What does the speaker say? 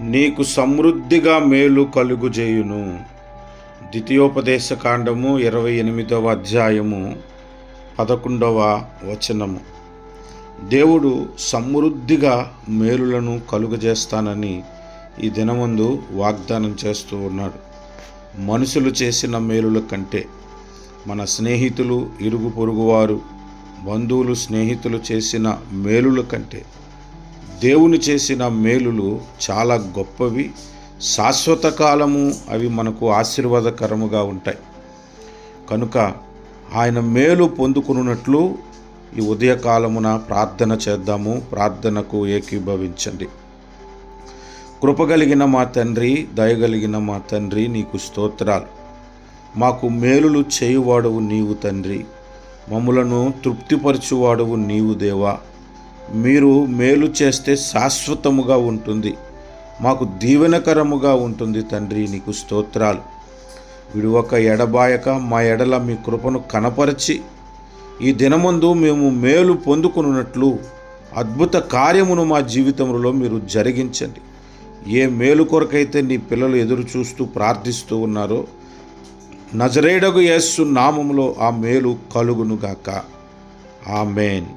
నీకు సమృద్ధిగా మేలు కలుగుజేయును. ద్వితీయోపదేశ కాండము 28వ అధ్యాయము 11వ వచనము. దేవుడు సమృద్ధిగా మేలులను కలుగజేస్తానని ఈ దినమందు వాగ్దానం చేస్తూ ఉన్నాడు. మనుషులు చేసిన మేలుల కంటే, మన స్నేహితులు, ఇరుగు పొరుగువారు, బంధువులు, స్నేహితులు చేసిన మేలుల కంటే దేవుని చేసిన మేలులు చాలా గొప్పవి, శాశ్వత కాలము అవి మనకు ఆశీర్వాదకరముగా ఉంటాయి. కనుక ఆయన మేలు పొందుకున్నట్లు ఈ ఉదయకాలమున ప్రార్థన చేద్దాము. ప్రార్థనకు ఏకీభవించండి. కృపగలిగిన మా తండ్రి, దయగలిగిన మా తండ్రి, నీకు స్తోత్రాలు. మాకు మేలులు చేయువాడవు నీవు తండ్రి, మమ్ములను తృప్తిపరచువాడవు నీవు దేవా. మీరు మేలు చేస్తే శాశ్వతముగా ఉంటుంది, మాకు దీవెనకరముగా ఉంటుంది తండ్రి, నీకు స్తోత్రాలు. విడువక ఎడబాయక మా ఎడల మీ కృపను కనపరిచి ఈ దినమందు మేము మేలు పొందుకున్నట్లు అద్భుత కార్యమును మా జీవితంలో మీరు జరిగించండి. ఏ మేలు కొరకైతే నీ పిల్లలు ఎదురు చూస్తూ ప్రార్థిస్తూ ఉన్నారో నజరేయుడగు యేసు నామములో ఆ మేలు కలుగునుగాక. ఆమేన్.